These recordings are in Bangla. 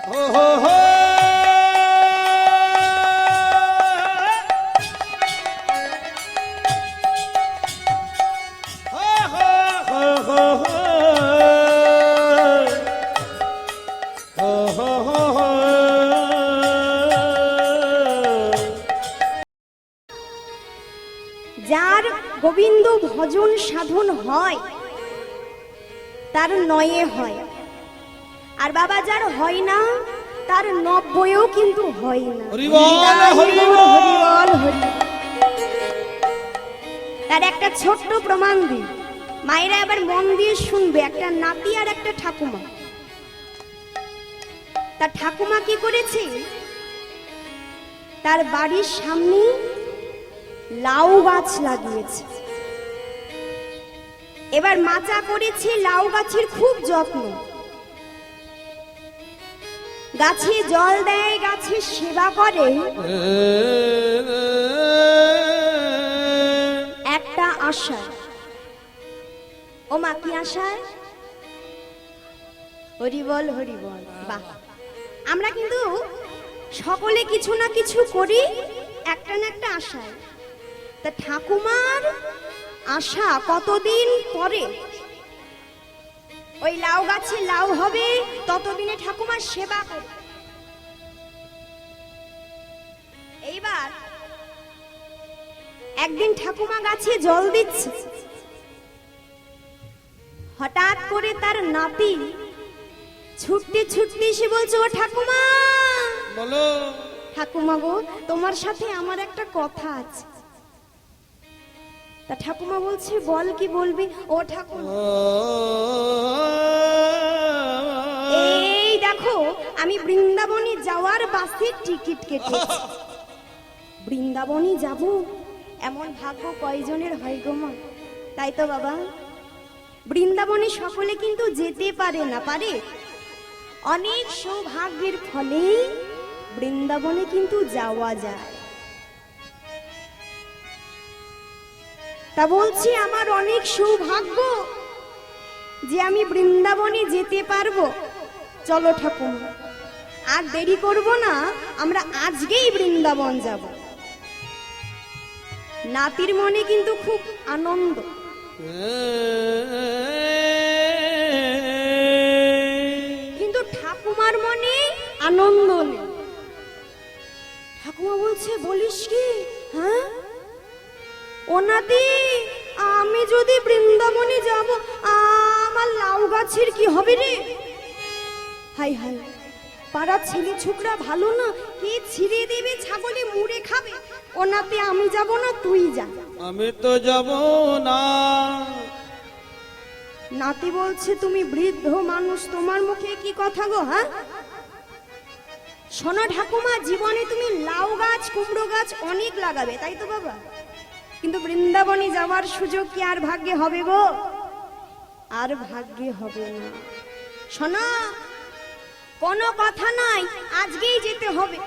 হো হো হো যার গোবিন্দ ভজন সাধন হয় তার নয়ে হয়, আর বাবা যার হয় না তার 90ও কিন্তু হয় না। হরি বল হরি বল হরি বল হরি। তার একটা ছোট্ট প্রমাণ দিই, মায়েরা আবার মন দিয়ে শুনবে। একটা নাতি আর একটা ঠাকুমা, তার ঠাকুমা কি করেছে, তার বাড়ির সামনে লাউ গাছ লাগিয়েছে। এবার মাচা করেছে, লাউ গাছের খুব যত্ন, গাছে জল দেয়, গাছের সেবা করে। একটা আশা, ও মা কি আশায়? হরি বল হরি বল। বাহ, আমরা কিন্তু সকলে কিছু না কিছু করি একটা না একটা আশায়। তা ঠাকুমার আশা কতদিন পরে ওই লাউ গাছে লাউ হবে ততদিনে ঠাকুমার সেবা করে। এইবার একদিন ঠাকুমা গাছে জল দিচ্ছে, হঠাৎ করে তার নাতি ছুটতে ছুটতে এসে বলছে, ও ঠাকুমা। বলো। ঠাকুমা গো, তোমার সাথে আমার একটা কথা আছে। তা ঠাকুমা বলছে, বল, কি বলবি? ও ঠাকুমা, এই দেখো আমি বৃন্দাবনে যাওয়ার বাসের টিকিট কেটেছি। বৃন্দাবনে যাব এমন ভাগ্য কয়জনের হয় গো মা? তাই তো বাবা, বৃন্দাবনে সকলে কিন্তু যেতে পারে না, পারে। অনেক সৌভাগ্যের ফলে বৃন্দাবনে কিন্তু যাওয়া যায়। তা বলছি আমার অনেক সৌভাগ্য যে আমি বৃন্দাবনে যেতে পারবো। চলো ঠাকুমা, আর দেরি করব না, আমরা আজকেই বৃন্দাবন যাব। নাতির মনে কিন্তু খুব আনন্দ, কিন্তু ঠাকুমার মনে আনন্দ নেই। ঠাকুমা বলছে, বলিস কি? হ্যাঁ ও নাতি, আমি যদি বৃন্দাবনে যাব আমার লাউ গাছের কি হবে রে? হাই হাই, পাড়া ছেলে ছোকরা ভালো না, কে ছিঁড়ে দেবে, ছাগলে মুড়ে খাবে। ও নাতি, আমি যাব না, তুই যা। আমি তো যাব না। নাতি বলছে, তুমি বৃদ্ধ মানুষ, তোমার মুখে কি কথা গো? হ্যাঁ শোনো ঠাকুমা, জীবনে তুমি লাউ গাছ কুমড়ো গাছ অনেক লাগাবে, তাই তো বাবা, কিন্তু বৃন্দাবনে যাওয়ার সুযোগ কি আর ভাগ্যে হবে গো? আর ভাগ্যে হবে না। শোনো, কোনো কথা নাই, আজকেই যেতে হবে।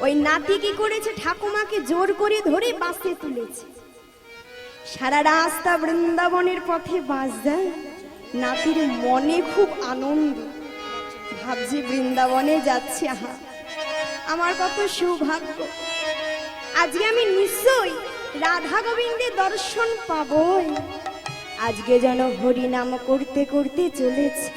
ওই নাতি কি করেছে, ঠাকুমাকে জোর করে ধরে বাসে তুলেছে। সারা রাস্তা বৃন্দাবনের পথে বাস যায়। নাতির মনে খুব আনন্দ, ভাবছি বৃন্দাবনে যাচ্ছি, আহা আমার কত সৌভাগ্য, আজকে আমি নিশ্চয়ই রাধা গোবিন্দের দর্শন পাবই। আজকে যেন হরি নাম করতে করতে চলেছে।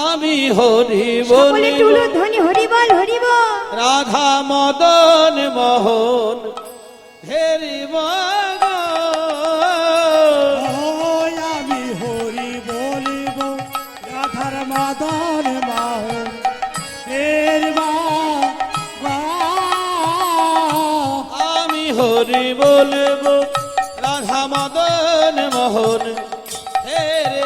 আমি হরি সকলে বলি, তুলো ধ্বনি, হরি বল হরি বল। রাধা মদন মোহন হেরি বল। আমি হরি বলিব, রাধার মদন মোহন এর আমি হরি বলবো, রাধা মদন মোহন হেরে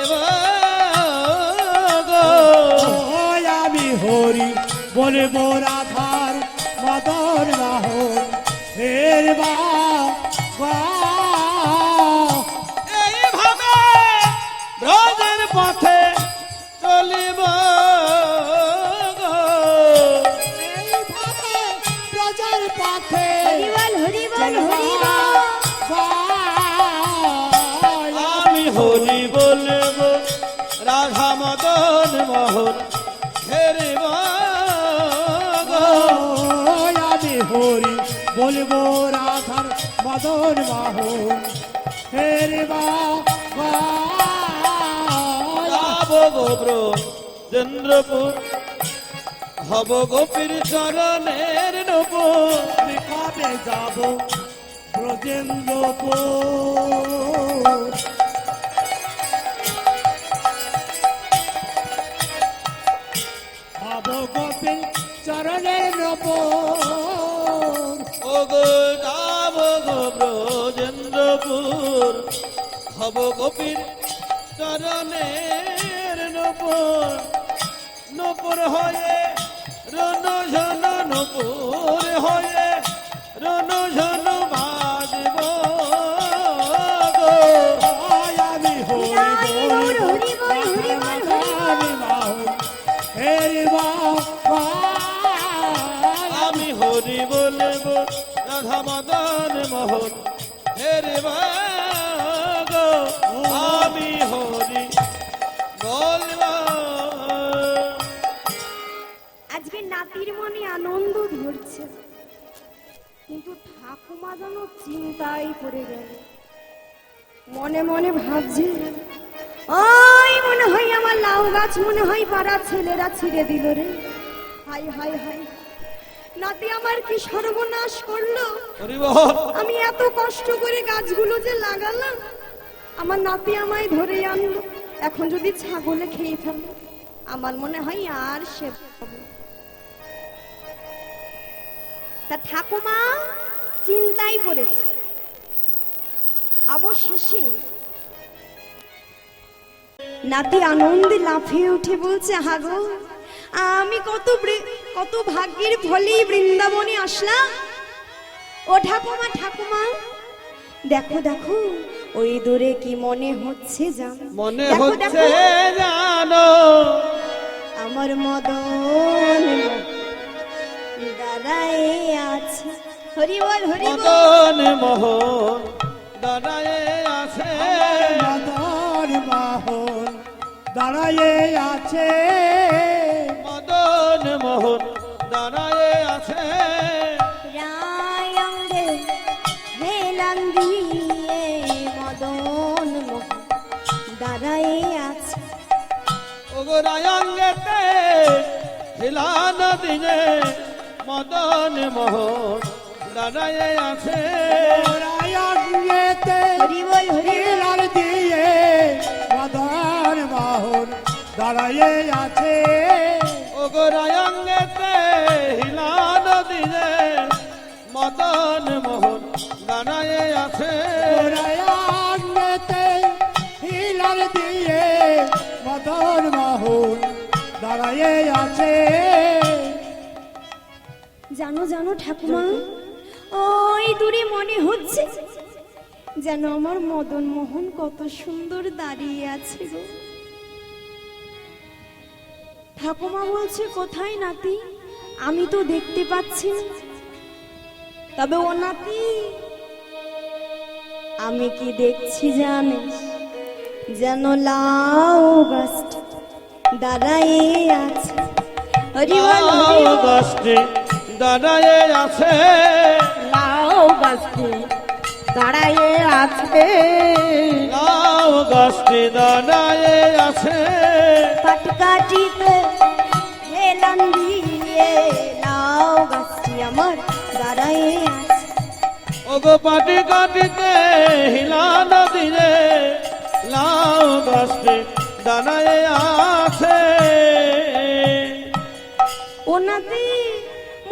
আমি হরি বলিব, রাধার মদন মোহন এর এইভাবে ব্রজের পথে চলিব, ব্রজের পথে হরি বল হরি বল হরি বল। আমি হরি বলবো, রাধা মদন মোহন হেরে আমি হরি বলবো রাধার মদন মোহন হে রে বাবা চন্দ্রপুর হব গোপীর চরণের নপুর কবে যাব ব্রজেন্দ্রপুর হব গোপীর চরণের নপুর ও গো যাব গো ব্রজেন্দ্রপুর হব গোপীর চরণের নপুর নপুর হয়ে রণ ঝন নপুর হয়ে রণ ঝন বাজব গো আমি হরি বল হে রে বাবা আমি হরি বলবো রাধা মদন মোহন হেরে গো আমি হরি বলবো আজকে নাতির মনে আনন্দ ধরছে, কিন্তু ঠাকুমা যেন চিন্তায় পড়ে গেল। মনে মনে ভাবছে, ওই মনে হয় আমার লাউ গাছ মনে হয় পাড়ার ছেলেরা ছিঁড়ে দিল রে। হাই হাই হাই, নাতি আমার কি সর্বনাশ করলো। হরি বল আমি এত কষ্ট করে গাছগুলো যে লাগালাম, আমার নাতি আমায় ধরে আনলো। এখন যদি ছাগলে খেয়ে ফেলে, আমার মনে হয় আর সে হবে। তা ঠাকুমা চিন্তায় পড়েছে। অবশেষে নাতি আনন্দে লাফিয়ে উঠে বলছে, হাগো আমি কত ভাগ্যের ফলেই বৃন্দাবনে আসলাম। ও ঠাকুমা ঠাকুমা, দেখো দেখো ওই দূরে কি মনে হচ্ছে জানো? মনে দেখো, হচ্ছে দেখো, জানো আমার মদন দাঁড়ায় আছে। হরি বল হরি বল। মদন মোহন দাঁড়ায়ে আছে মদন মোহন দাঁড়ায়ে আছে মদন মোহন দাঁড়ায়ে আছে রায়ঙ্গে হেলান দিয়ে মদন মোহন দাঁড়ায় আছে। ওগো রায়ঙ্গেতে হিলান দিনে মদন মোহন দাঁড়ায়ে আছে রায়ঙ্গেতে হরি বল হরি বল। হিলাল দিয়ে মদন মোহন দাঁড়ায়ে আছে ওগো রায়ঙ্গেতে হিলান দিনে মদন মোহন দাঁড়ায়ে আছে রায়ঙ্গেতে হিলাল দিয়ে মদন মোহন দাঁড়ায়ে আছে জানো জানো ঠাকুমা, ওই দূরে মনে হচ্ছে যেন আমার মদন মোহন কত সুন্দর দাঁড়িয়ে আছে গো। ঠাকুমা বলছে, কোথায় নাতি? আমি তো দেখতে পাচ্ছি না। তবে ও নাতি, আমি কি দেখছি জানিস? যেন লাউ গাছ দাঁড়ায় আছে। হরি বল হরি বল। গাছটি দাঁড়ায়ে আছে লাউ গাছটি দাঁড়ায়ে আছে। লাউ গাছটি দাঁড়ায়ে আছে পাটকাঠিতে হেলান দিয়ে লাউ গাছটি আমার দাঁড়ায়ে আছে। ওগো পাটি কাটিতে হিলান দিলে লাউ গাছটি দাঁড়ায়ে আছে ওনাতে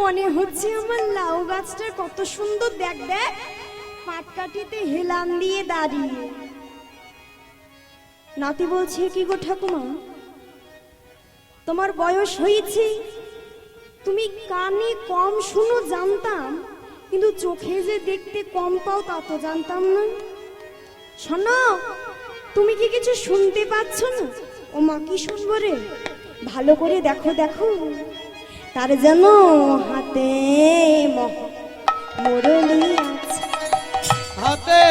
মনে হচ্ছে আমার লাউ গাছটা কত সুন্দর, দেখ দেখ পাটকাঠিতে হেলান দিয়ে দাঁড়িয়ে। নাতি বলছে, কি গো ঠাকুমা, তোমার বয়স হয়েছে, তুমি কানে কম শুনো জানতাম, কিন্তু চোখে যে দেখতে কম পাও তা তো জানতাম না। শোনো, তুমি কি কিছু শুনতে পাচ্ছ না? ও মা, কি শুনবো রে? ভালো করে দেখো দেখো, তার যেন হাতে মুরলি আছে। হাতে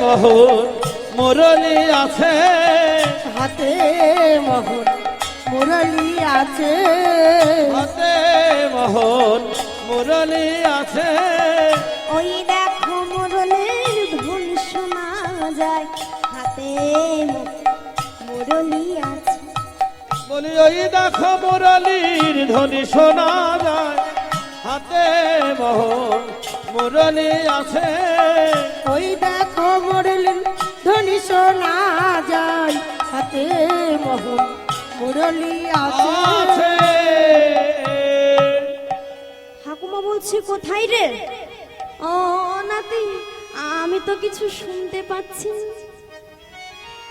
মোহন মুরলি আছে হাতে মোহন মুরলি আছে হাতে মোহন মুরলি আছে ওই দেখো মুরলির ধুন শোনা যায় হাতে মুরলি আছে। বলি ওই দেখো মুরলির ধ্বনি শোনা যায় হাতে মোহন মুরলি আছে ওই দেখো মুরলি ধ্বনি শোনা যায় হাতে মোহন মুরলি আছে আছে ঠাকুমা বলছে কোথায় রে? ও নাতি, আমি তো কিছু শুনতে পাচ্ছি না।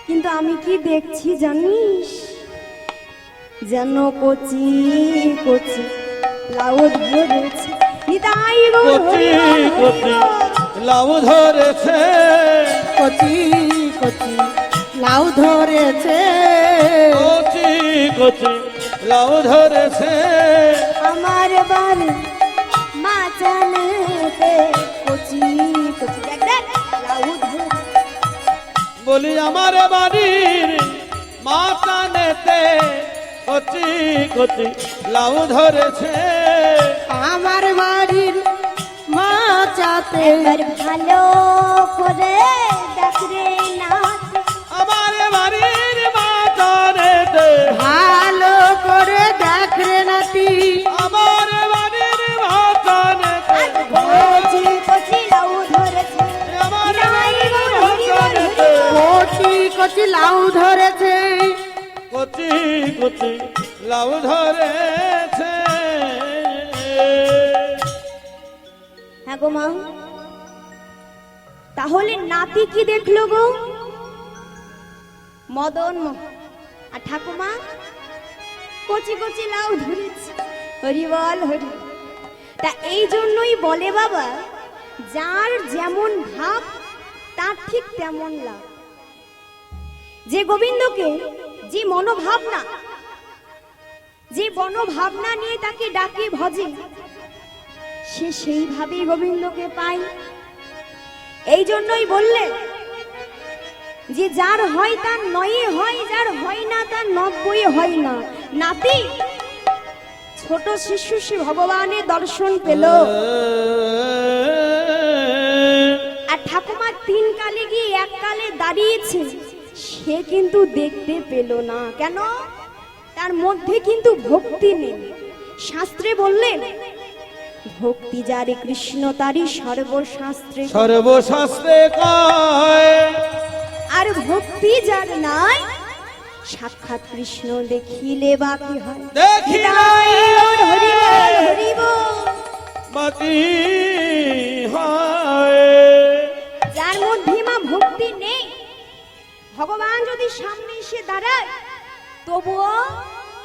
কিন্তু আমি কি দেখছি জানিস? যেন কচি কচি লাউ ধরেছে নিতাই গৌর কচি হরি বল, কচি লাউ ধরেছে কচি কচি লাউ ধরেছে কচি কচি লাউ ধরেছে আমার বাড়ি মাচানেতে কচি কচি দেখ দেখ লাউ ধরেছে। বলি আমার বাড়ির মাতানেতে কচি কচি লাউ ধরেছে আমার বাড়ির মাচাতে এবার ভালো করে দেখ রে নাথ, আমার বাড়ির মাতানেতে ভালো করে দেখ রে নাতি আমার বাড়ির মাতানেতে কচি কচি লাউ ধরেছে আমার নিতাই গৌর হরি বল, হরি বল। কচি কচি লাউ ধরেছে কচি কচি লাউ ধরেছে হ্যাঁ গো মা, তাহলে নাতি কি দেখলো গো? মদন আর ঠাকুমা কচি কচি লাউ ধরেছে। হরি বল হরি বল। তা এই জন্যই বলে বাবা, যার যেমন ভাব তার ঠিক তেমন লাভ। যে গোবিন্দকে যে মনোভাবনা, যে মনোভাবনা নিয়ে তাকে ডাকে ভজে, সে সেইভাবেই গোবিন্দকে পায়। এই জন্যই বললেন যে যার হয় তার নয়ে হয়, যার হয় না তার 90 হয় না। নাতি ছোট শিশু শ্রী ভগবানের দর্শন পেল, আর ঠাকুমা 3 কালে গিয়ে 1 কালে দাঁড়িয়েছে, সে কিন্তু দেখতে পেল না। কেন? তার মধ্যে কিন্তু ভক্তি নেই। শাস্ত্রে বললেন ভক্তি যারে কৃষ্ণ তারি সর্বশাস্ত্রে, সর্বশাস্ত্রে কয় আর ভক্তি যার নাই সাক্ষাৎ কৃষ্ণ দেখিলে বাকি হয়। দেখিলে নিতাই গৌর হরি বল, হরি বল। বাকি হয় যার মধ্যে মা ভক্তি নেই, ভগবান যদি সামনে এসে দাঁড়ায় তবুও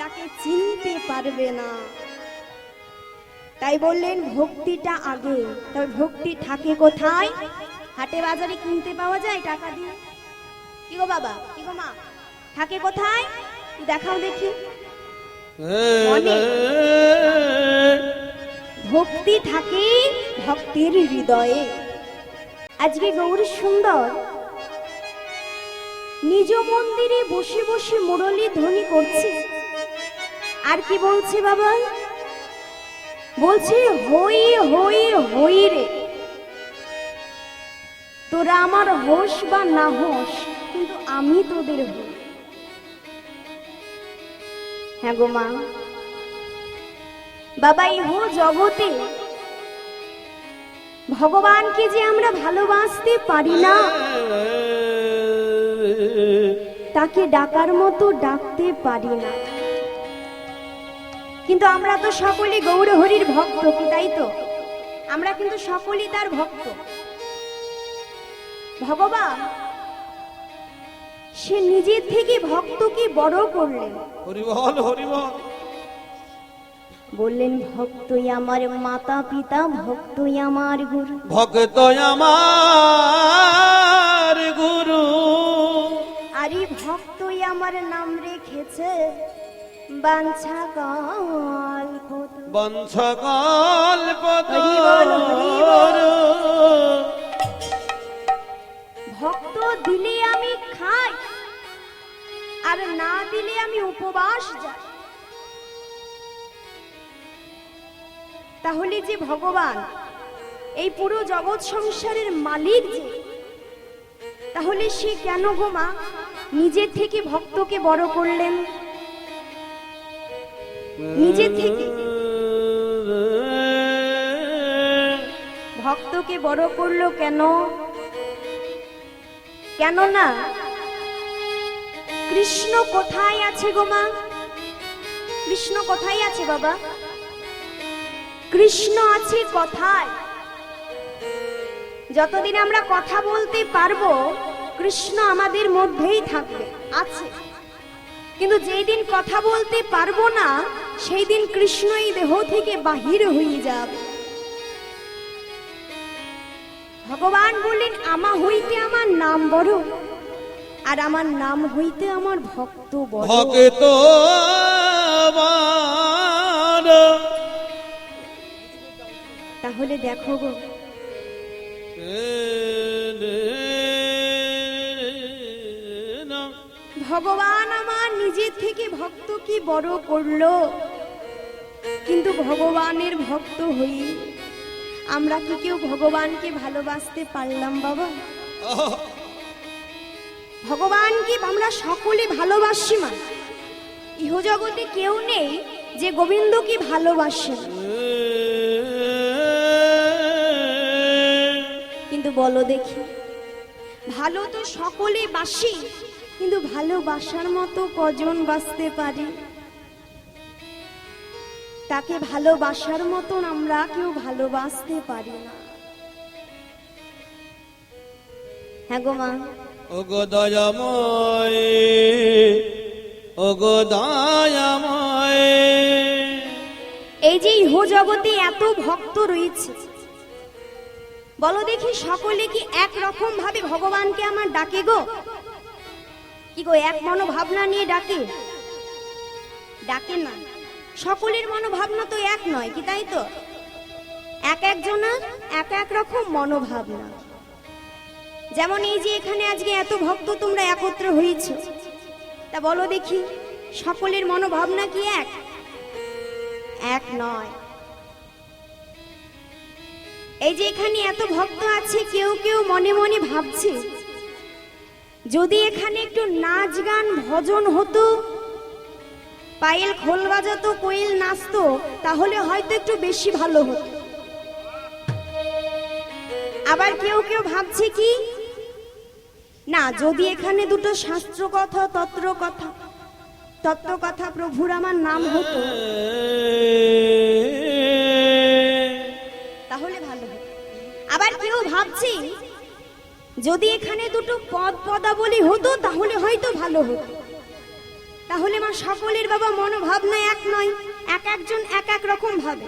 তাকে চিনতে পারবে না। তাই বললেন ভক্তিটা আগে। তবে ভক্তি থাকে কোথায়? হাটে বাজারে কিনতে পাওয়া যায় টাকা দিয়ে। কি গো বাবা, কি গো মা, থাকে কোথায়? দেখাও দেখি। মনে। ভক্তি থাকে ভক্তের হৃদয়ে। আজকে গৌরী সুন্দর নিজ মন্দিরে বসে বসে মুরলী ধ্বনি করছে। আর কি বলছে বাবা? বলছে হই হই হই রে, তোরা আমার হোস বা না হোস, কিন্তু আমি তোদের হই। হ্যাঁ গো মা, বাবা ইহ জগতে ভগবানকে যে আমরা ভালোবাসতে পারি না, তাকে ডাকার মতো ডাকতে পারি না। কিন্তু আমরা তো সকলে গৌর হরির ভক্ত, কি তাই তো? আমরা কিন্তু সকলেই তার ভক্ত। ভগবান সে নিজের থেকে ভক্তকে বড় করলেন, হরিবল হরিবল বললেন ভক্তই আমার মাতা পিতা, ভক্তই আমার গুরু। ভক্ত আমার গুরু আর এই ভক্তই আমার নাম রেখেছে বাঞ্ছা কল্পত। বংশকল্প হরিবল, হরিবল। ভক্ত দিলে আমি খাই, আর না দিলে আমি উপবাস যাই। তাহলে যে ভগবান এই পুরো জগৎ সংসারের মালিক যে, তাহলে সে কেন গো মা নিজের থেকে ভক্তকে বড় করলেন? নিজের থেকে ভক্তকে বড় করলো কেন? কেননা কৃষ্ণ কোথায় আছে গো মা? কৃষ্ণ কোথায় আছে বাবা? কৃষ্ণ আছে কথায়। যতদিন আমরা কথা বলতে পারবো কৃষ্ণ আমাদের মধ্যেই থাকবে, আছে। কিন্তু যেই দিন কথা বলতে পারবো না সেই দিন কৃষ্ণ এই দেহ থেকে বাহির হয়ে যাবে। ভগবান বললেন আমা হইতে আমার নাম বড়, আর আমার নাম হইতে আমার ভক্ত বড়। ভক্ত তাহলে দেখো গো, ভগবান আমার নিজের থেকে ভক্ত কি বড় করলো, কিন্তু ভগবানের ভক্ত হই আমরা কি কেউ ভগবানকে ভালোবাসতে পারলাম বাবা? ভগবানকে আমরা সকলে ভালোবাসি মা। ইহজগতে কেউ নেই যে গোবিন্দকে ভালোবাসে না। কিন্তু বলো দেখি, ভালো তো সকলে বাসি, কিন্তু ভালোবাসার মতো কজন বাসতে পারি? তাকে ভালোবাসার মতন আমরা কেউ ভালোবাসতে পারি না। হ্যাঁ গো মা। ওগো দয়াময়, ওগো দয়াময়, এই যে ইহ জগতে এত ভক্ত রয়েছে, বলো দেখি সকলে কি এক রকম ভাবে ভগবানকে আমার ডাকে গো? কি গো এক মনোভাবনা নিয়ে ডাকে? ডাকে না। সকলের মনোভাবনা তো এক নয়, কি তাই তো? এক একজনের এক এক রকম মনোভাবনা। যেমন এই যে এখানে আজকে এত ভক্ত তোমরা একত্র হয়েছ, তা বলো দেখি সকলের মনোভাবনা কি এক? এক নয়। এই যে এখানে এত ভক্ত আছে, কেউ কেউ মনে মনে ভাবছে যদি এখানে একটু নাচ গান ভজন হতো, পায়েল খোল বাজাতো, কোয়েল নাচতো, তাহলে হয়তো একটু বেশি ভালো হতো। আবার কেউ কেউ ভাবছে কি না, যদি এখানে দুটো শাস্ত্র কথা, তত্ত্ব কথা প্রভুর আমার নাম হতো তাহলে ভালো হতো। আবার কেউ ভাবছি যদি এখানে দুটো পদাবলী হতো তাহলে হয়তো ভালো হতো। তাহলে মা সকলের বাবা মনোভাবনা এক নয়, এক একজন এক এক রকম ভাবে।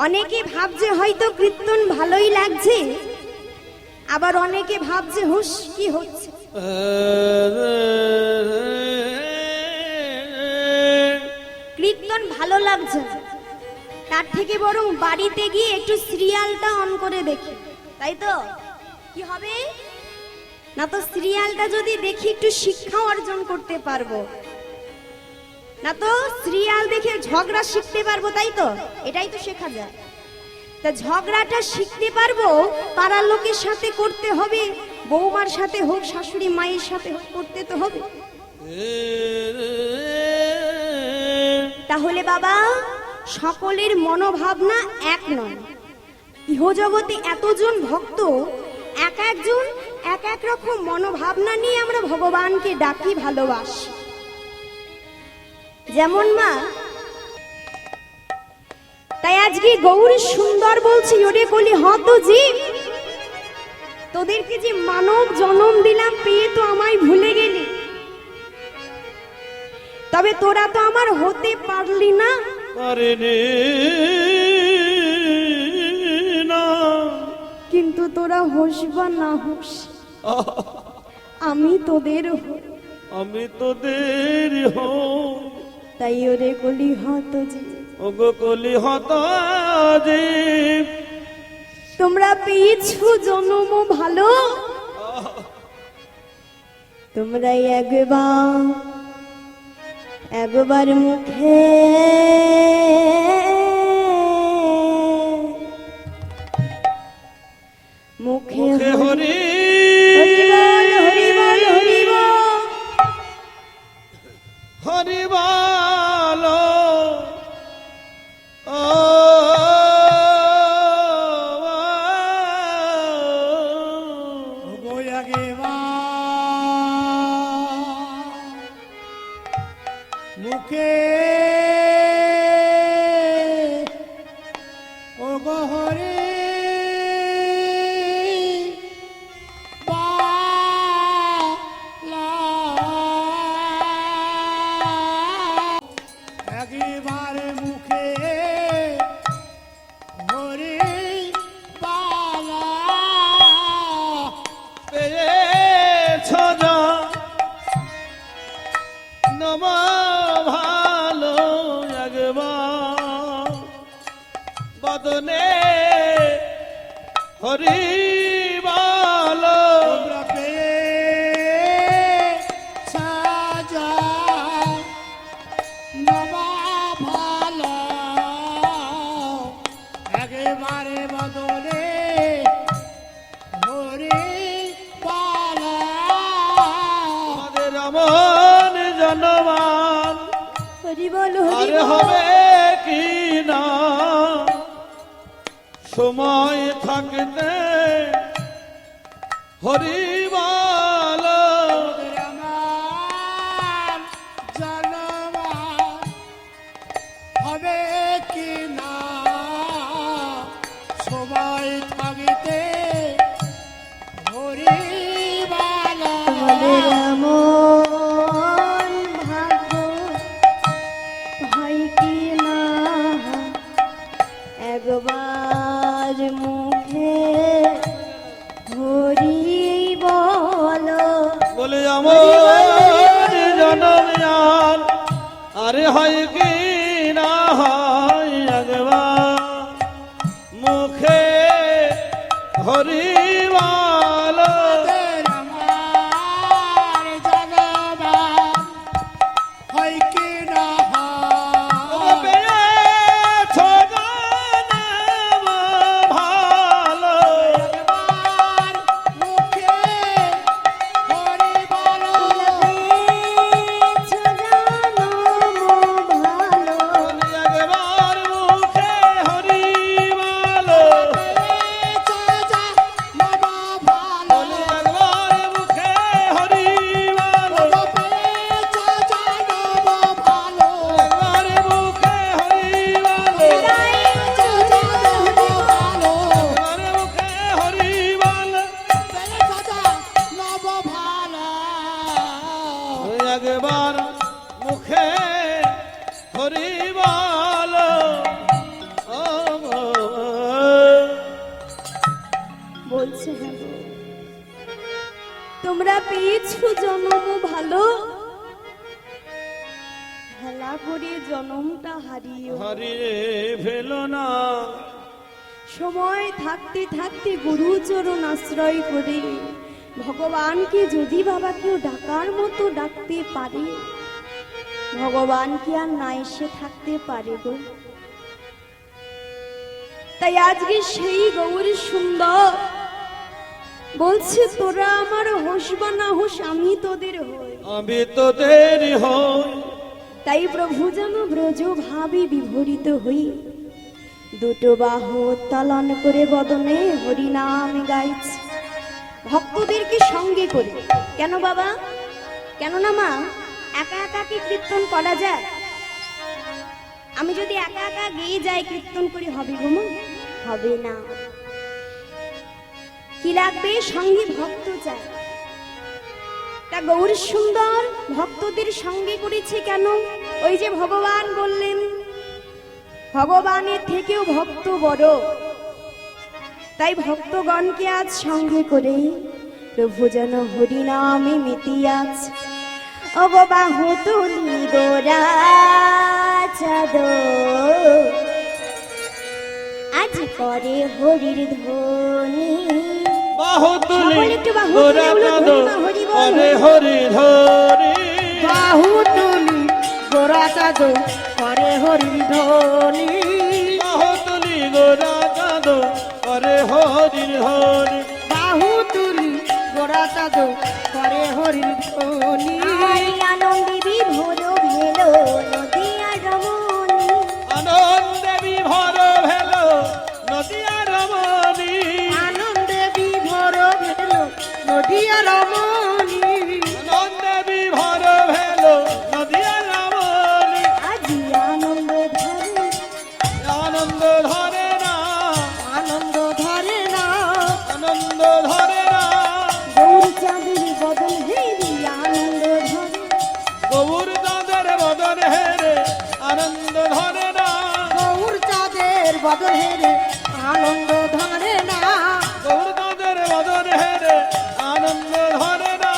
অনেকে ভাবছে হয়তো কীর্তন ভালোই লাগছে, আবার অনেকে ভাবছে হুস কি হচ্ছে। কীর্তন ভালো লাগছে, তার থেকে বরং বাড়িতে গিয়ে একটু সিরিয়ালটা অন করে দেখি, তাই তো? কি হবে না, তো সিরিয়ালটা যদি দেখি একটু শিক্ষা অর্জন করতে পারবো, না তো সিরিয়াল দেখে ঝগড়া শিখতে পারবো, তাই তো? এটাই তো শেখা যায়। তা ঝগড়াটা শিখতে পারবো পাড়ার লোকের সাথে করতে হবে, বৌমার সাথে হোক, শাশুড়ি মায়ের সাথে হোক, করতে তো হবে। তাহলে বাবা সকলের মনোভাবনা এক নয়। ইহজগতে এতজন ভক্ত, এক একজন এক এক রকম মনোভাবনা নিয়ে আমরা ভগবানকে ডাকি, ভালোবাসি। যেমন মা, তাই আজকে গৌরী সুন্দর বলছি, ওরে কলি হত জীব, তোদেরকে যে মানব জন্ম দিলাম, পেয়ে তো আমায় ভুলে গেলি, তবে তোরা তো আমার হতে পারলি না। কিন্তু তোরা হোস বা না হোস, আমি তোদের হই। আমি তোদের হই। তাই ওরে কলি হত জীব, ওগো কলি হত জীব, তোমরা পেয়েছো জন্ম ভালো, তোমরা একবার মুখে মুখে মুখে হরি হরি বল হরি বল হরি বল হরি বলো ও গোয়াগে মুখে ও গহরে একেবারে মুখে হরি বালা পেয়েছ যা নম ভালো একবার বদনে হরি বলো তোমরা পেয়ে সাজা নবা ভালো একেবারে বদলে হরি পালা আমাদের এমন জনমান হরি বল আর হরি বল হবে কি না সময় থাকতে হরি বলো তোদের আমার জনমান হবে কি না সবাই থাকিতে হরি বালা তোমাদের এমন ভাগ্য হয় কি না একবার মুখে হরি বলো বলে আমার জনমান আর হয় কি না হয় একবার মুখে হরি বলো তোদের আমার জনমান হয় কি না হয় পেয়েছ জানব ভালো একবার মুখে হরি বলো একবার মুখে হরি বলো একবার মুখে হরি বলো একবার মুখে হরি বলো একবার মুখে হরি বলো একবার মুখে হরি বলো বলছে হ্যাঁ গো। তোমরা পেয়েছো জন্ম ভালো হেলা করে জন্মটা হারিয়ে হারিয়ে ফেলো না সময় থাকতে থাকতে গুরুচরণ আশ্রয় করে ভগবানকে যদি বাবা কেউ ডাকার মতো ডাকতে পারে ভগবান কি আর না এসে থাকতে পারে গো তাই আজকে সেই গৌরী সুন্দর বলছে তোরা আমার হোস বা না হোস আমি তোদের হই আমি তোদের হই তাই প্রভু যেন ব্রজ ভাবে বিভরিত হই দুটো বাহু উত্তোলন করে বদনে হরিনাম গাইছে ভক্তদেরকে সঙ্গে করে কেন বাবা কেন না মা একা একা কি কীর্তন করা যায় আমি যদি একা একা গেয়ে যাই কীর্তন করে হবে গো মা হবে না কি লাগবে সঙ্গে ভক্ত চাই তা গৌরী সুন্দর ভক্তদের সঙ্গে করেছে কেন ওই যে ভগবান বললেন ভগবানের থেকেও ভক্ত বড় তাই ভক্তগণকে আজ সঙ্গে করে প্রভু যেন হরিনামে মিতিয়াছ অগো বাহু তুলি গোরা চাঁদ আজ করে হরির ধ্বনি বা বাহু তুলি সকলে একটু বাহু গোরা তুলে চাঁদ উলু ধরি মা, হরি বল। করে হরি ধরি বাহু তুলি গোরা চাঁদ করে হরি ধ্বনি বাহু তুলি গোরা চাঁদ করে হরি ধরি বাহু তুলি গোরা চাঁদ করে হরি ধ্বনি আই আনন্দে বিভোর ভেলো নদিয়া রমণী আনন্দে বিভোর ভেল নদিয়া রমণী আনন্দে বিভোর ভেল নদিয়া রমণী আনন্দে বিভোর ভেল নদিয়া রমণী আজি আনন্দ ধরে আনন্দ ধরে না আনন্দ ধরে না আনন্দ ধরে না গৌর চাঁদের বদন হেরি আনন্দ ধরে গৌর চাঁদের বদন হেরে আনন্দ ধরে না গৌর চাঁদের বদন হেরে আনন্দ ধরে না গৌর চাঁদের বদন হেরে আনন্দ ধরে না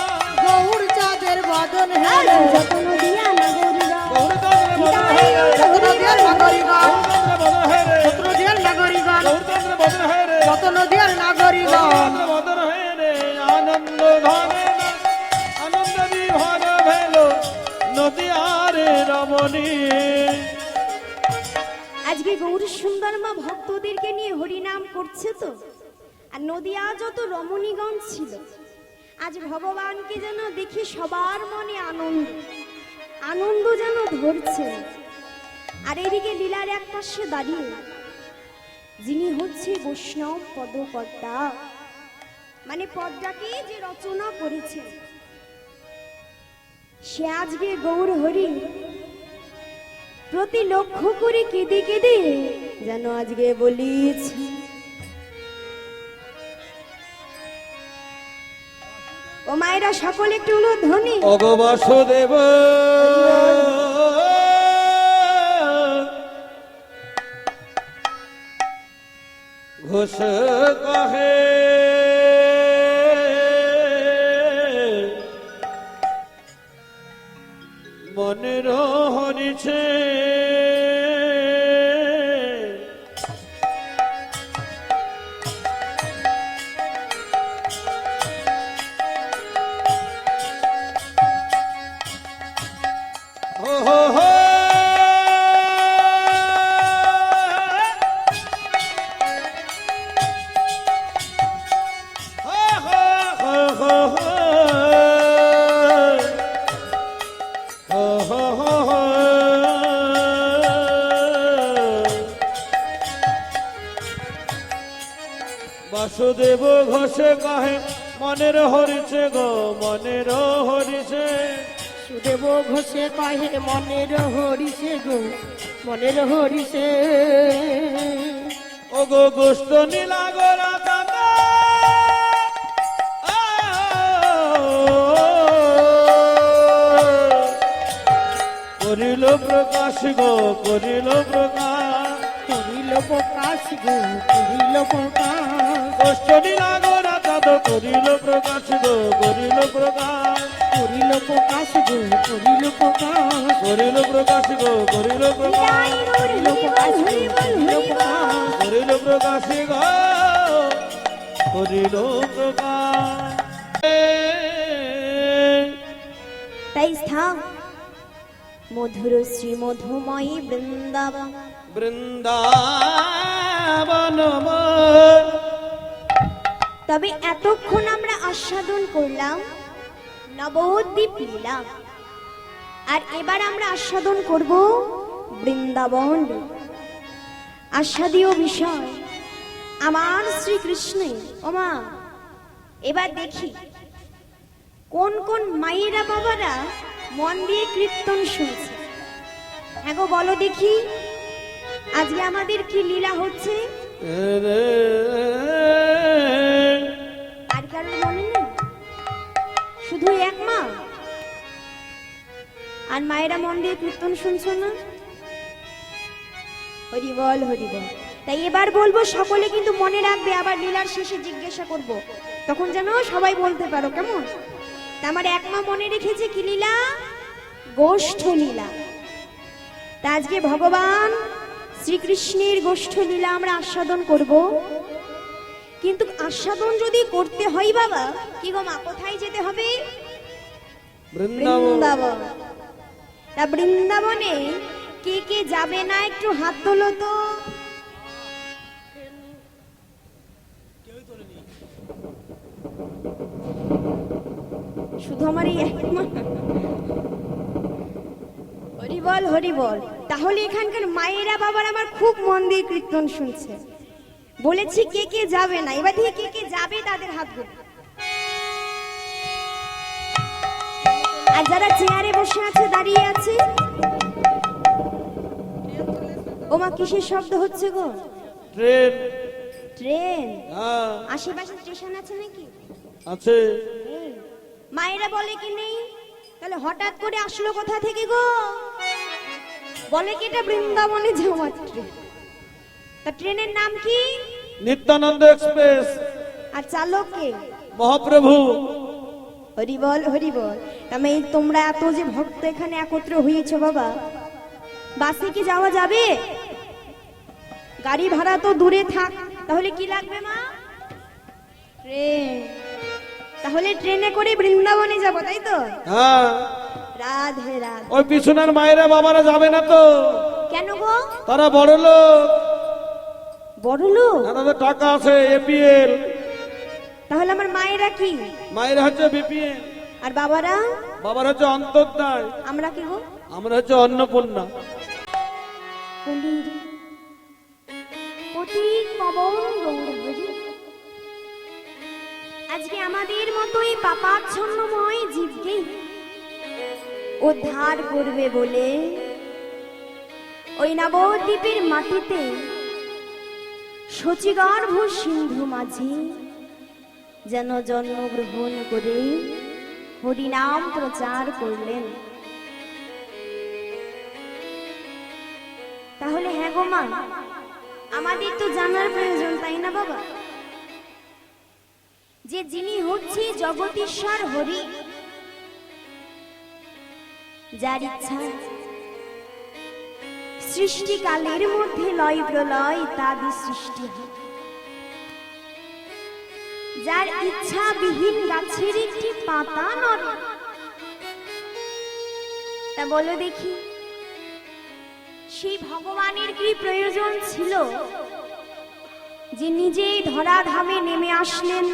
গৌর চাঁদের বদন আর হেরে যত নদিয়া নগরীরা গৌর চাঁদের বদন হেরে নদিয়ার নাগরিকগণ গৌর চাঁদের বদন হেরে নদিয়ার নাগরিকগণ গৌর চাঁদের বদন হেরে কত নদিয়ার নাগরিকগণ চাঁদের বদন হেরে আনন্দ ধরে না আনন্দ বিভোর ভেল নদিয়ারে রমণী আজকে গৌর সুন্দর মা ভক্তদেরকে নিয়ে হরিনাম করছে তো আর নদিয়া যত রমণীগণ ছিল আজ ভগবানকে যেন দেখি সবার মনে আনন্দ আনন্দ যেন ধরছে আর এদিকে লীলার এক পাশে দাঁড়িয়ে যিনি হচ্ছে বৈষ্ণব পদকর্তা মানে পদটাকে যে রচনা করেছেন সে আজকে গৌর হরি প্রতি লক্ষ্য করে কেঁদে কেঁদে যেন আজকে বলিছে ও মায়েরা সকলে একটু হলো ধ্বনি অগ বাসুদেব ঘোষ কহে মনের হরিছে হো হো হো বাসুদেব ঘোষে কহে মনের হরিছে গো মনের হরিছে সুদেব ঘোষে কহে মনের হরিছে গো মনের হরিছে ও গো গোষ্ঠ নীলা গোরা চাঁদা করিল প্রকাশ গো করিল প্রকাশ করিল প্রকাশ গো করিল প্রকাশ গোষ্ঠ নীলা গোরা চাঁদ করিল প্রকাশ গো করিল প্রকাশ করিল প্রকাশ গো করিল প্রকাশ করিল প্রকাশ গো করিল প্রকাশ হরি বল, হরি বল, হরি বল। করিল প্রকাশ গো করিল প্রকাশ তাই স্থান মধুর শ্রী মধুময়ী বৃন্দাবন বৃন্দাবন তবে এতক্ষণ আমরা আস্বাদন করলাম নবদ্বীপ লীলা আর এবার আমরা আস্বাদন করব বৃন্দাবন আস্বাদীয় বিষয় আমার শ্রীকৃষ্ণের ওমা এবার দেখি কোন কোন মায়েরা বাবারা মন দিয়ে কীর্তন শুনছে হ্যাঁ গো বলো দেখি আজকে আমাদের কি লীলা হচ্ছে আর কারোর মনে নেই শুধু এক মা আর মায়েরা মন দিয়ে কীর্তন শুনছো না হরি বল হরি বল তাই এবার বলবো সকলে কিন্তু মনে রাখবে আবার লীলার শেষে জিজ্ঞাসা করব তখন যেন সবাই বলতে পারো কেমন তা আমার এক মা মনে রেখেছে কি লীলা গোষ্ঠ লীলা তা আজকে ভগবান শ্রীকৃষ্ণের গোষ্ঠ লীলা আমরা আস্বাদন করব কিন্তু আস্বাদন যদি করতে হয় বাবা, কি গো মা, কোথায় যেতে হবে? বৃন্দাবন। বৃন্দাবন। তা বৃন্দাবনে কে কে যাবে না একটু হাত তোলো তো। শুধু আমার এই হরি বল হরি বল। তাহলে এখানকার মায়েরা বাবার আমার খুব মন দিয়ে কীর্তন শুনছে। বলেছি কে কে যাবে না, এবার দিয়ে কে কে যাবে তাদের হাতগুলো। আর যারা চেয়ারে বসে আছে, দাঁড়িয়ে আছে, ওমা কিসের শব্দ হচ্ছে গো? ট্রেন। ট্রেন? হ্যাঁ আশেপাশে স্টেশন আছে নাকি? আছে। মায়েরা বলে কি নেই? তাহলে হঠাৎ করে আসলো কোথা থেকে গো? বলে কি এটা বৃন্দাবনে যাওয়ার ট্রেন। তা ট্রেনের নাম কি? নিত্যানন্দ এক্সপ্রেস। আর চালক কে? মহাপ্রভু। হরি বল হরি বল। তাহলে তোমরা এত যে ভক্ত এখানে একত্র হয়েছো বাবা, বাসে কি যাওয়া যাবে? গাড়ি ভাড়া তো দূরে থাক, তাহলে কি লাগবে মা? ট্রেন। তাহলে ট্রেনে করে বৃন্দাবনে যাব, তাই তো? হ্যাঁ। রাধে রাধে। ওই পিছনের মায়েরা বাবারা যাবে না তো? কেন গো? তারা বড় লোক, বড় লোক? তাদের টাকা আছে, এপিএল। তাহলে আমার মায়েরা কি? মায়েরা হচ্ছে বিপিএল। আর বাবারা? বাবার হচ্ছে অন্তর্দায়। আমরা কি গো? আমরা হচ্ছে অন্নপূর্ণা। কলির পথিক পবন গৌরহরি। আজকে আমাদের মতোই পাপাচ্ছন্নময় জীবকে উদ্ধার করবে বলে ওই নবদ্বীপের মাটিতে শচীগর্ভ সিন্ধু মাঝে যেন জন্মগ্রহণ করে হরিনাম প্রচার করলেন। তাহলে হ্যাঁ গো মা, আমাদের তো জানার প্রয়োজন, তাই না বাবা? যে যিনি হচ্ছে জগদীশ্বর হরি, যার ইচ্ছা সৃষ্টিকালের মধ্যে লয় প্রলয় তাদের সৃষ্টি হয়, যার ইচ্ছা বিহীন গাছের একটি পাতা নড়ে। তা বলো দেখি, সেই ভগবানের কি প্রয়োজন ছিল যে নিজেই ধরাধামে নেমে আসলেন?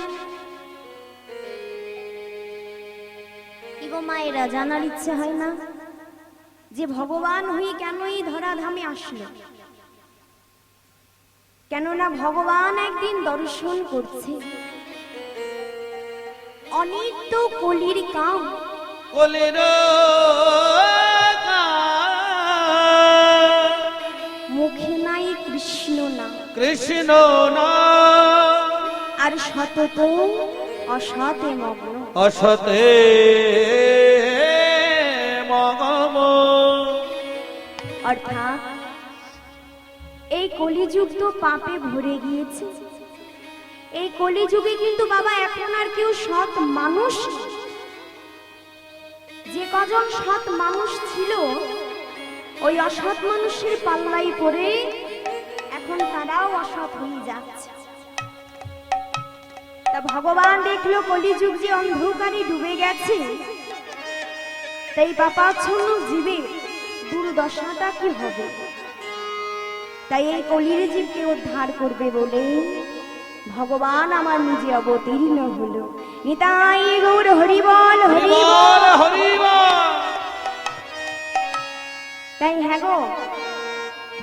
কি গো মায়েরা, জানার ইচ্ছে হয় না যে ভগবান হয়ে কেনই ধরাধামে আসলো? কেননা ভগবান একদিন দর্শন করছে অনিত্য কলির কাম। কলির মুখে নাই কৃষ্ণ না, কৃষ্ণ না, আর সতত অসতে মগ্ন। অসতে মগম। অর্থাৎ এই কলিযুগ তো পাপে ভরে গিয়েছে। এই কলিযুগে কিন্তু বাবা এখন আর কেউ সৎ মানুষ নেই। যে কজন সৎ মানুষ ছিল ওই অসৎ মানুষের পাল্লাই পড়ে এখন তারাও অসৎ হয়ে যাচ্ছে। তা ভগবান দেখলো কলিযুগ যে অন্ধকারে ডুবে গেছে, তাই পাপাচ্ছন্ন জীবের দুর্দশাটা কি হবে? তাই এই কলির জীবকে উদ্ধার করবে বলে ভগবান আমার নিজে অবতীর্ণ হলো। নিতাই গৌর হরি বল হরি বল হরি বল। তাই হ্যাঁ গো,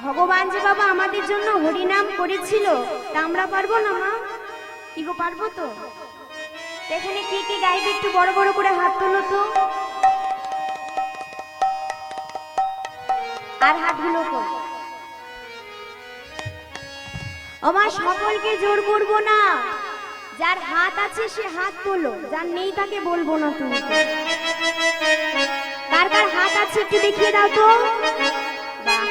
ভগবান যে বাবা আমাদের জন্য হরিনাম করেছিল, তা আমরা পারবো না মা? কি গো, পারবো তো? এখানে কে কে গাইবে একটু বড় বড় করে হাত তোলো তো। আর হাতগুলো তো আমার সকলকে জোর করবো না। যার হাত আছে সে হাত তোলো, যার নেই তাকে বলবো না তুমি। কার কার হাত আছে একটু দেখিয়ে দাও তো। বাহ।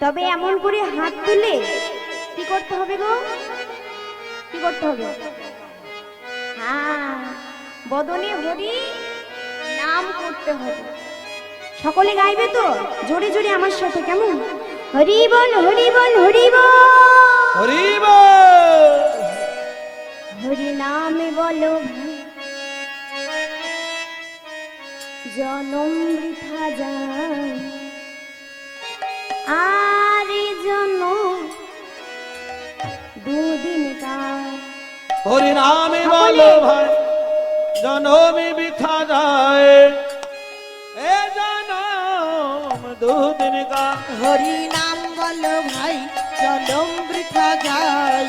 তবে এমন করে হাত তুলে কি করতে হবে গো? কি করতে হবে? হ্যাঁ, বদনে হরি নাম করতে হবে। সকলে গাইবে তো জোরে জোরে আমার সাথে, কেমন? হরি বল হরি বল হরি বল। হরি বল। হরি নামে বলো ভাই, জনম বৃথা যায়, আর জনম দুদিন কার। হরি নামে বলো ভাই, জনমে বৃথা যায়, এ জনম দুদিন কা। হরি নাম বলো ভাই, জনম বৃথা যায়,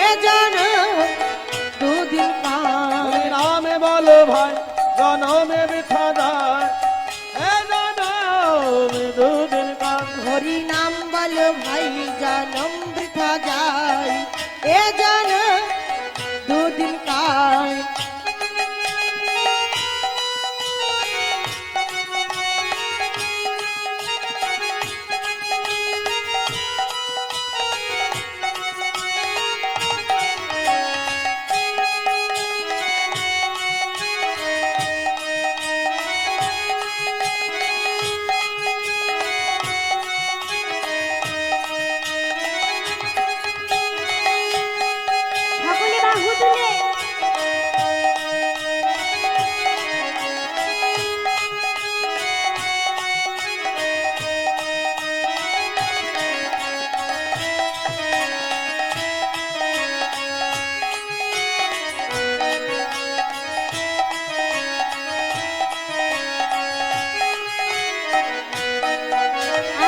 এ জনম দুদিন কার। হরি নামে বলো ভাই, জনমে বৃথা যায়, এ জনম দুদিন কা। হরি নাম বলো ভাই, জনম বৃথা যায়, এ জনম দুদিন কার। সকলে বাহু তুলে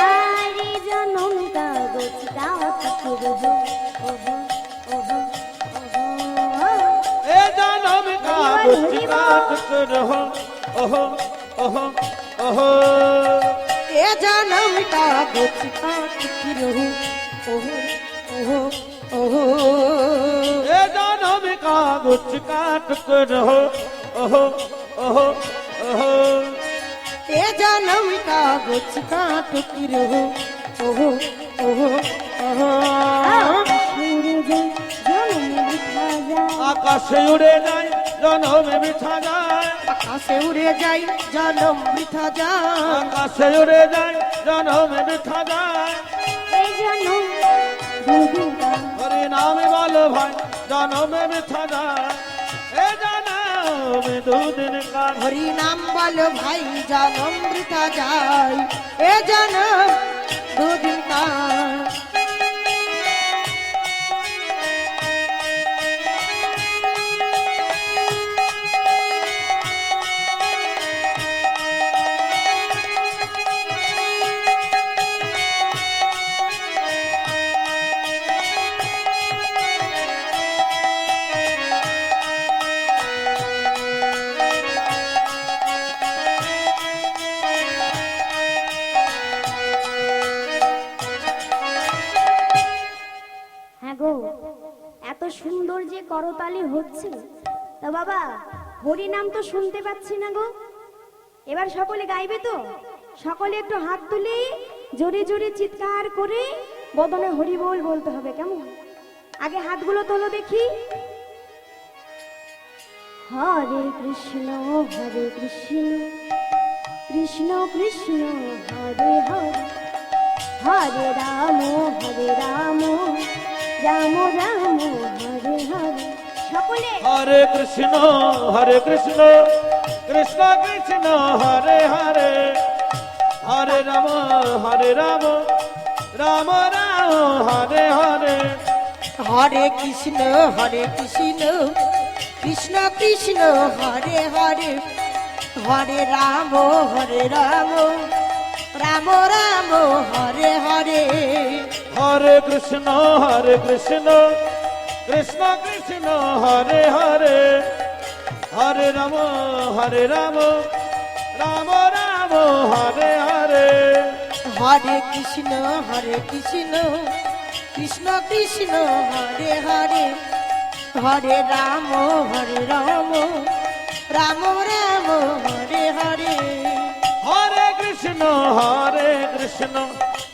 আরে জনম কাগজ গাওয়াত করব, ওহো ওহো ওহো। এ জনম কা গুচকাট করো, ওহো ওহো ওহো। এ জনম কাগজ কাট করো, ওহো ওহো ওহো। এ জনম কা গুচকাট করো, ওহো ওহো ওহো। এ জনম কাগজ কাট করো, ওহো ওহো ওহো। আকাশে উড়ে যায়, জনমে বৃথা যায়, আকাশে উড়ে যায়, জনম বৃথা যায়, আকাশে উড়ে যায়, জনম বৃথা যায়। এই জনম দুদিন কার। হরি নামে বলো ভাই, জনমে বৃথা যায়, এ জনম দুদিন কার। হরি নাম বলো ভাই, জনম বৃথা যায়, এ জনম দুদিন কার। হ্যাঁ গো, এত সুন্দর যে করতালি হচ্ছে, তা বাবা হরি নাম তো শুনতে পাচ্ছি না গো। এবার সকলে গাইবে তো? সকলে একটু হাত তুলে জোরে জোরে চিৎকার করে বদনে হরি বল বলতে হবে, কেমন? আগে হাতগুলো তোলো দেখি। হরে কৃষ্ণ কৃষ্ণ কৃষ্ণ হরে হরে, হরে রাম রাম রাম হরে হরে। সকলে হরে কৃষ্ণ কৃষ্ণ কৃষ্ণ হরে হরে, হরে রাম রাম রাম হরে হরে। হরে কৃষ্ণ কৃষ্ণ কৃষ্ণ হরে হরে, হরে রাম রাম রাম হরে হরে। হরে কৃষ্ণ কৃষ্ণ কৃষ্ণ হরে হরে, হরে রাম রাম রাম হরে হরে। হরে কৃষ্ণ কৃষ্ণ কৃষ্ণ হরে হরে, হরে রাম রাম রাম হরে হরে। হরে কৃষ্ণ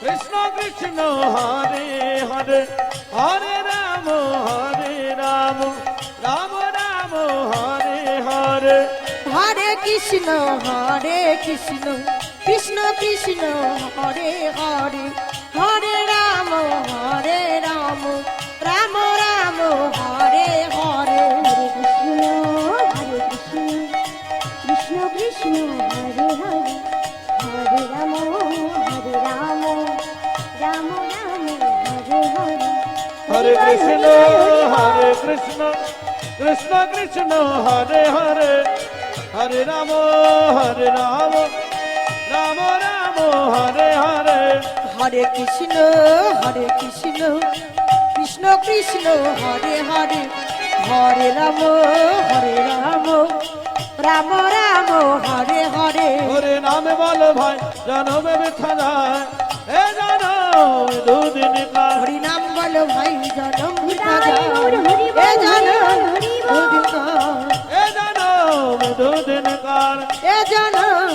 কৃষ্ণ কৃষ্ণ হরে হরে, হরে রাম রাম রাম হরে হরে। হরে কৃষ্ণ কৃষ্ণ কৃষ্ণ হরে হরে, হরে রাম রাম রাম হরে হরে হরে কৃষ্ণ কৃষ্ণ কৃষ্ণ হরে হরে হরে রাম রাম রাম হরে হরে হরে কৃষ্ণ কৃষ্ণ কৃষ্ণ হরে হরে হরে রাম রাম রাম হরে হরে হরে কৃষ্ণ কৃষ্ণ কৃষ্ণ হরে হরে হরে রাম রাম রাম হরে হরে হরে নাম বলো ভাই জনমে মিথ্যা যায় এ জনম দুদিন কাল হরি নাম বলো ভাই জনম বৃথা হরি যায় বল, হরি বল, এ জনম হরি বল। দুদিন কাল, এ জনম দুদিন কাল এ জনম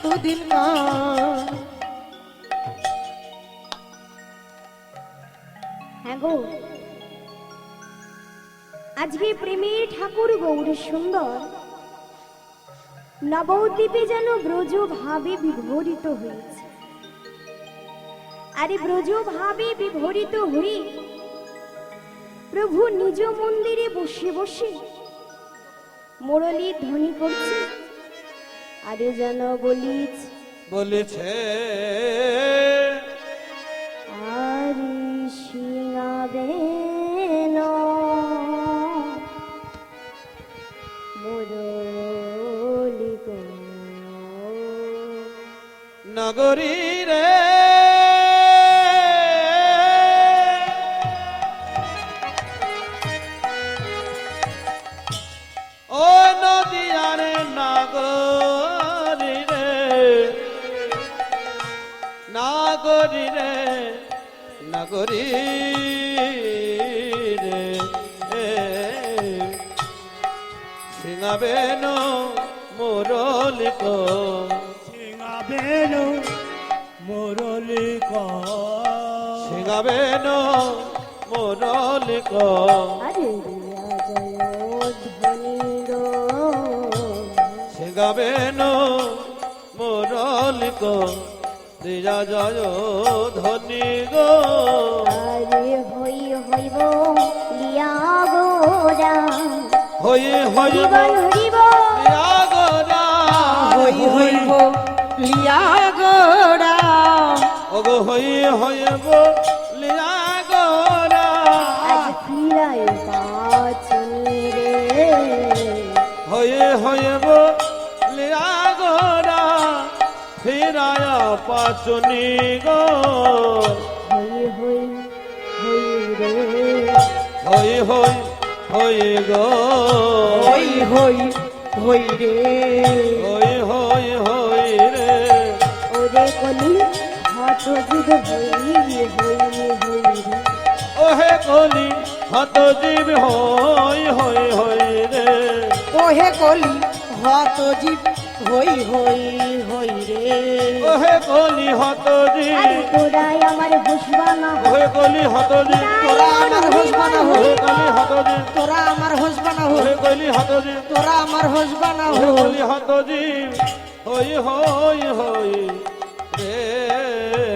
দুদিন কাল। হ্যাঁ গো, আজকে প্রেমের ঠাকুর গৌর সুন্দর নবদ্বীপে যেন ব্রজ ভাবে বিভোরিত হয়েছে। আরে ব্রজ ভাবে বিভোরিত হয়ে প্রভু নিজ মন্দিরে বসে বসে মুরলী ধ্বনি করছে। আরে যেন বলিছ বলেছে আরি সিঙাবে মুরলী গো নগরী রে ও নদিয়ারে নাগরী রে নাগরী রে নাগরী রে সিঙাবেন মুরলিক সিঙাবেন মুরলিক সিঙাবেন মুরলিক আরে রিয়া জয় ধ্বনি গো সিঙাবেন মুরলিক দিয়া জয় ধনী গো আরে হই হইব লিয়া গোরা হই হইব হরিব দিয়া গোরা হই হইব লিয়া গোরা ওগো হই হইব লিয়া গোরা আজ ফিরায় বাচনি রে হই হইব লিয়া গোরা ফিরায়া পাচনি গো হই হই হই রে হই হই হই গো হই হই হই রে হই হই হই রে ওরে কলি হত যুগ হই হই হই রে ওহে কলি হত জীব হই হই হই রে ওহে কলি হত জীব হই হই হই রে ওহে কলি হত জীব আরে তোরাই আমার হুসবানা ওহে কলি হত জীব তোরা আমার হোসবানা হো ওহে কলি হত জীব তোরা আমার হোসবানা হো ওহে কলি হত জীব তোরা আমার হোসবানা ওহে হো কলি হত জীব হই হই হই রে